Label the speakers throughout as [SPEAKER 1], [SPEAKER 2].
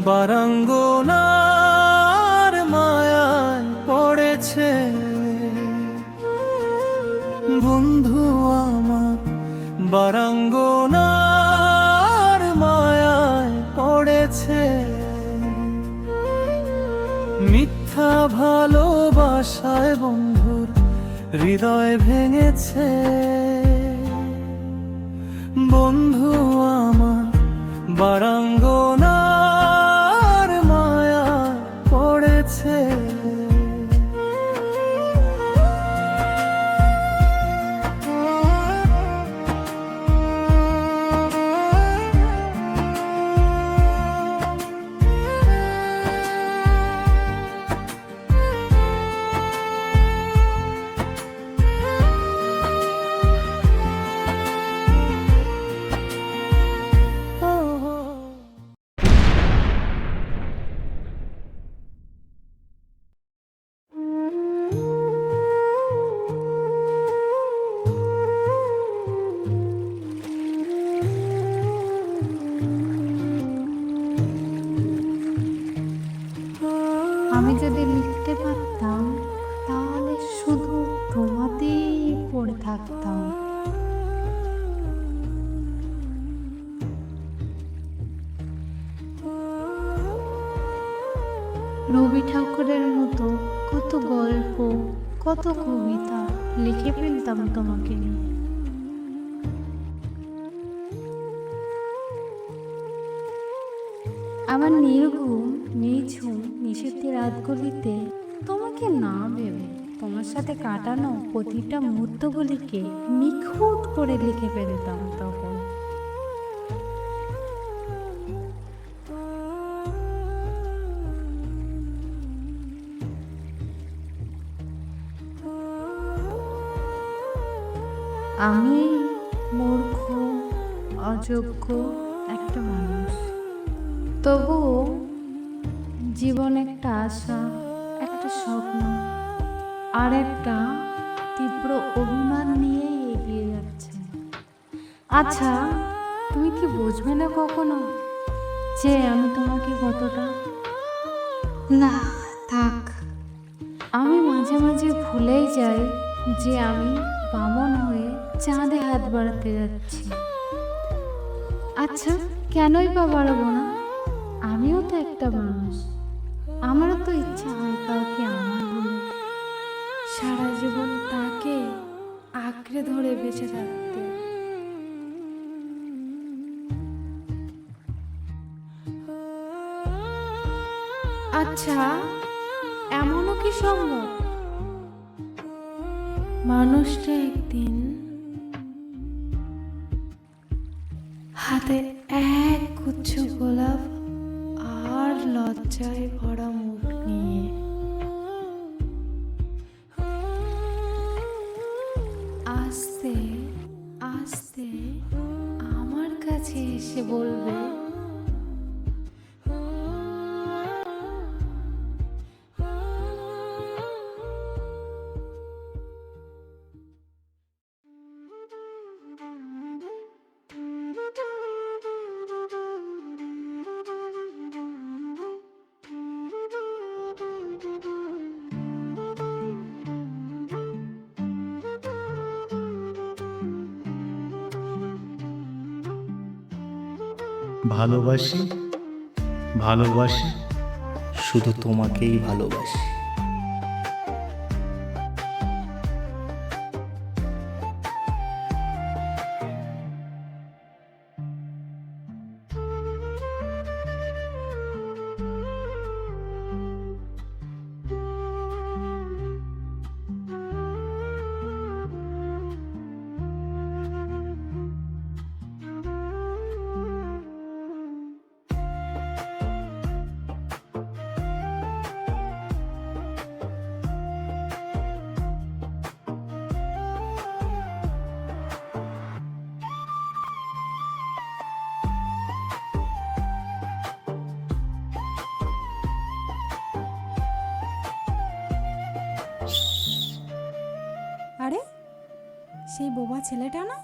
[SPEAKER 1] বারাঙ্গনার মায়ায় পড়েছে বন্ধু আমার, বারাঙ্গনার মায়ায় পড়েছে। মিথ্যা ভালোবাসায় বন্ধুর হৃদয় ভেঙেছে বন্ধু আমার, বারাঙ্গনার মায়ায় পড়েছে।
[SPEAKER 2] আমি যদি লিখতে পারতাম তাহলে শুধু তোমাতেই পড়ে থাকতাম। রবি ঠাকুরের মতো কত গল্প, কত কবিতা লিখে ফেলতাম তোমাকে নিয়ে। আমার নির্ঘুম নিঝুম নিষেধী রাতগুলিতে তোমাকে না ভেবে তোমার সাথে কাটানো প্রতিটা মুহূর্তগুলিকে নিখুঁত করে লিখে ফেলতাম তখন। আমি মূর্খ অযোগ্য একটা মানুষ, তবুও জীবন একটা আশা, একটা স্বপ্ন আর একটা তীব্র অভিমান নিয়ে এগিয়ে যাচ্ছে। আচ্ছা, তুমি কি বুঝবে না কখনো যে আমি তোমাকে কতটা? না থাক, আমি মাঝে মাঝে ভুলেই যাই যে আমি বামন হয়ে চাঁদে হাত বাড়াতে যাচ্ছি। আচ্ছা, কেনই বা বাড়াবো না? আমিও তো একটা মানুষ, আমারও তো ইচ্ছা হয় কাউকে আমার বলে সারা জীবন তাকে আঁকড়ে ধরে বেঁচে থাকতে। আচ্ছা, এমনও কি সম্ভব মানুষটা একদিন হাতে এক গুচ্ছ গোলাপ আর লজ্জায় ভরা মুখ নিয়ে আস্তে আস্তে আমার কাছে এসে বলবে,
[SPEAKER 3] ভালোবাসি ভালোবাসি শুধু তোমাকেই ভালোবাসি।
[SPEAKER 4] আরে সেই বোবা ছেলেটা না?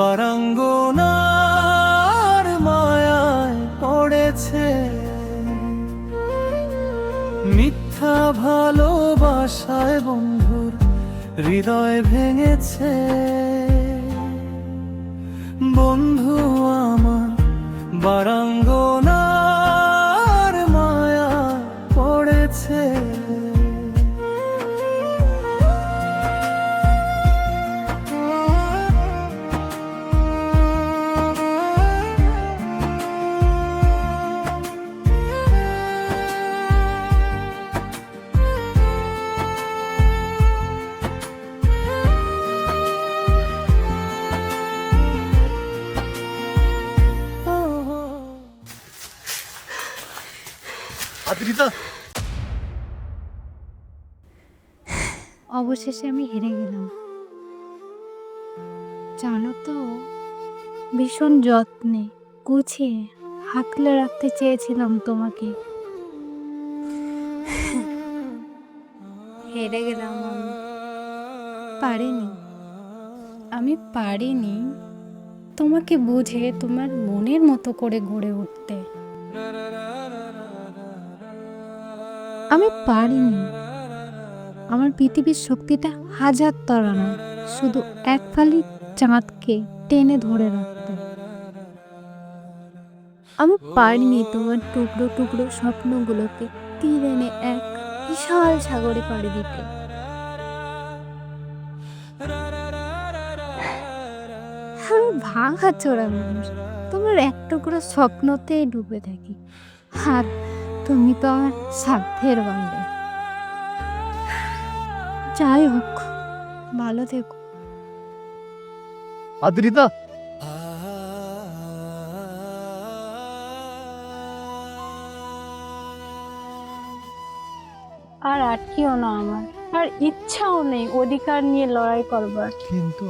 [SPEAKER 1] বারাঙ্গনার মায়ায় পড়েছে, মিথ্যা ভালোবাসায় বন্ধুর হৃদয় ভেঙেছে। বন্ধু আমার বারাঙ্গনার মায়ায় পড়েছে।
[SPEAKER 3] আদ্রিতা,
[SPEAKER 2] অবশেষে আমি হেরে গেলাম। জানো তো, ভীষণ যত্নে গুছিয়ে হাকলে রাখতে চেয়েছিলাম তোমাকে। হেরে গেলাম আমি পারিনি তোমাকে বুঝে তোমার মনের মতো করে গড়ে উঠতে। আমি পারিনি আমার পৃথিবীর শক্তিটা হাজার তারানো শুধু এক ফালি চাঁদকে টেনে ধরে রাখতে। আমি পারিনি তোমার টুকরো টুকরো স্বপ্নগুলোকে তীর এনে এক বিশাল সাগরে পাড়ি দিতে। আমি ভাঙা চোরা মানুষ, তোমার এক টুকরো স্বপ্নতেই ডুবে থাকি, আর তুমি তো আমার সাধ্যের বাইরে। যাই হোক, ভালো থেকো।
[SPEAKER 3] আদ্রিতা,
[SPEAKER 2] আর আটকিও না আমার, আর ইচ্ছাও নেই অধিকার নিয়ে লড়াই করবার।
[SPEAKER 3] কিন্তু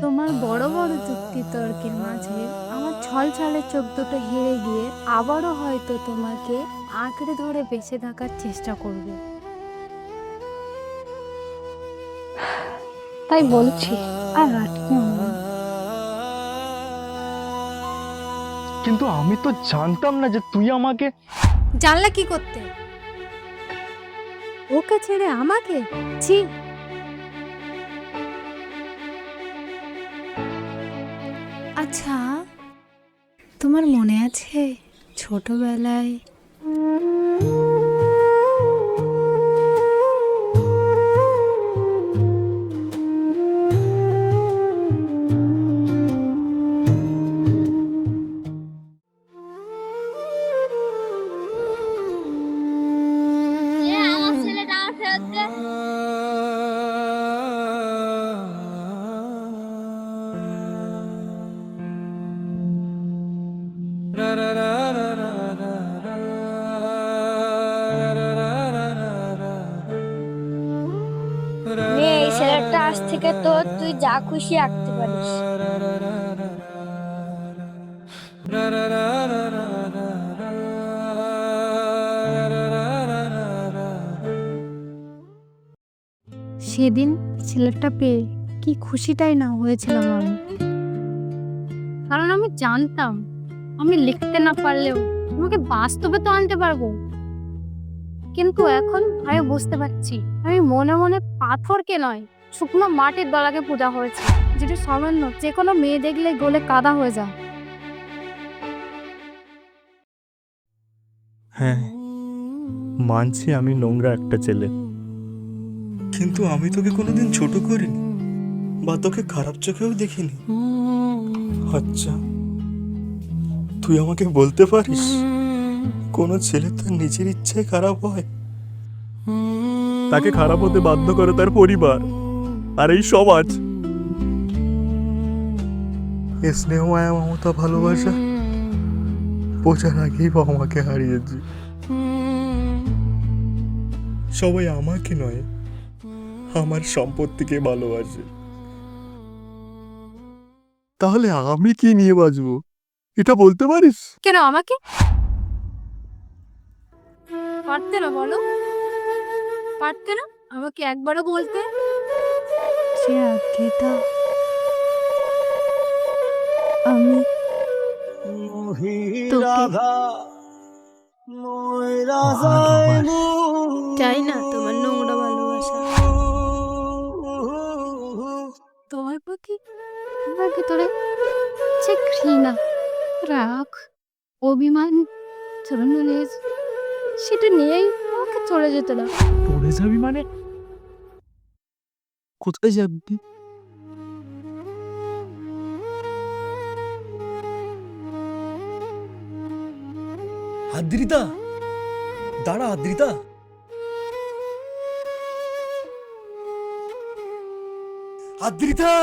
[SPEAKER 2] তোমার বড় বড় যুক্তি তর্কের মাঝে আমার ছলছলে চোখ দুটো হেরে গিয়ে আবারও হয়তো তোমাকে আঁকড়ে ধরে বেঁচে থাকার চেষ্টা করবে। তাই বলছি, আর আটকিও না।
[SPEAKER 3] কিন্তু আমি তো জানতাম না যে তুই আমাকে।
[SPEAKER 2] জানলা কি করতে? ওকে ছেড়ে আমাকে? ছি।
[SPEAKER 4] আচ্ছা, তোমার মনে আছে ছোটবেলায়
[SPEAKER 5] এই ছেলেটা আজ থেকে তো তুই যা খুশি আঁকতে পারিস।
[SPEAKER 2] সেদিন ছেলেটা পেয়ে কি খুশিটাই না হয়েছিলাম আমি, কারণ আমি জানতাম আমি লিখতে না পারলেও তোমাকে বাস্তবে তো আনতে পারবো। কিন্তু এখন আমি বুঝতে পারছি আমি মনে মনে পাথরকে নয়, শুকনো মাটির দলাকে পূজা হয়েছে, যেটা সামান্য যে কোনো মেয়ে দেখলে গলে কাদা হয়ে যায়।
[SPEAKER 3] হ্যাঁ, মানছি আমি নোংরা একটা ছেলে, কিন্তু আমি তোকে কোনোদিন ছোট করিনি বা তোকে খারাপ চোখেও দেখিনি। আচ্ছা, তুই আমাকে বলতে পারিস কোনো ছেলে তার নিজের ইচ্ছায় খারাপ হয়? তাকে খারাপ হতে বাধ্য করে তার পরিবার আর এই সমাজ। এ স্নেহ, মায়া, মমতা, ভালোবাসা বোঝার আগেই বাবা মাকে হারিয়েছি। সবাই আমাকে নয়, আমার সম্পত্তিকে ভালোবাসে। তাহলে আমি কি নিয়ে বাঁচবো এটা বলতে পারিস?
[SPEAKER 2] কেন আমাকে পারতে না? বলো, পারতে না আমাকে একবারও বলতে? সে আজ্ঞেটা আমি চাই না তোমার নোংরা ভালোবাসা। তোমার প্রতি আমার ভিতরে যে ঘৃণা, রাগ, অভিমান জন্মনে সেটা নিয়েই আমাকে চলে যেতে দাও।
[SPEAKER 3] চলে যাবি মানে? কোথায় যাবি? আদ্রিতা, দাঁড়া আদ্রিতা। আদ্রিতা,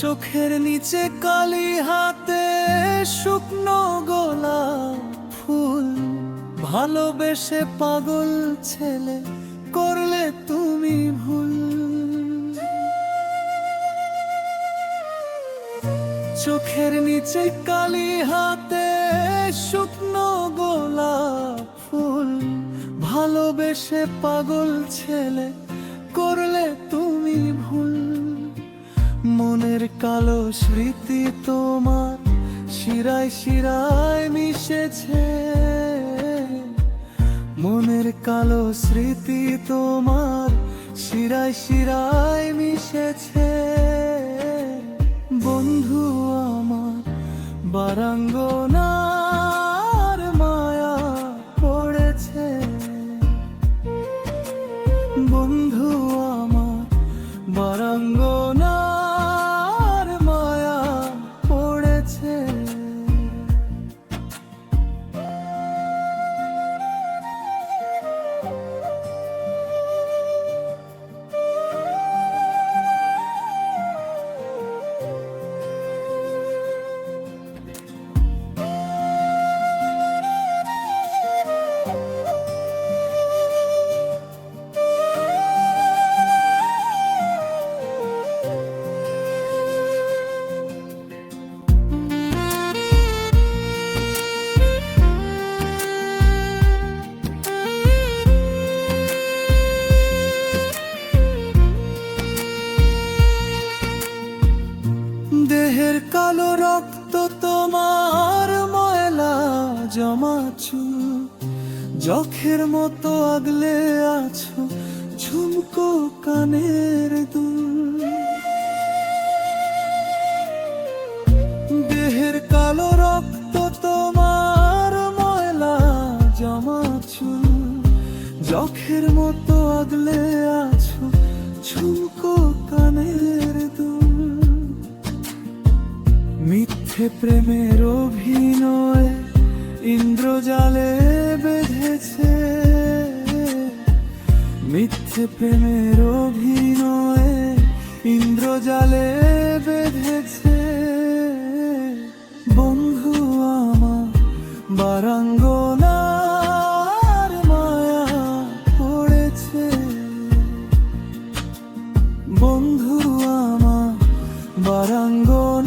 [SPEAKER 1] চোখের নিচে কালি হাতে শুকনো গোলাপ ফুল, ভালোবেসে পাগল ছেলে করলে তুমি ভুল। চোখের নিচে কালি হাতে শুকনো গোলাপ ফুল, ভালোবেসে পাগল ছেলে করলে তুমি ভুল। মনের কালো স্মৃতি তোমার শিরায় শিরায় মিশেছে, মনের কালো স্মৃতি তোমার শিরায় শিরায় মিশেছে। বন্ধু আমার বারাঙ্গনার মায়া পড়েছে, বন্ধু আমার বারাঙ্গনার মায়া পড়েছে। দেহের কালো রক্ত তোমার ময়লা জমা চুল, যখের মতো আগলে আছো ঝুমকো কানের দুল। দেহের কালো রক্ত তোমার ময়লা জমা চুল, যখের মতো আগলে আছো ঝুমকো কানের দুল। মিথ্যে প্রেমের অভিনয় ইন্দ্রজালে বেঁধেছে, মিথ্যে প্রেমের অভিনয় ইন্দ্রজালে বেঁধেছে। বন্ধু আমার বারাঙ্গনার মায়া পড়েছে, বন্ধু আমার বারাঙ্গনা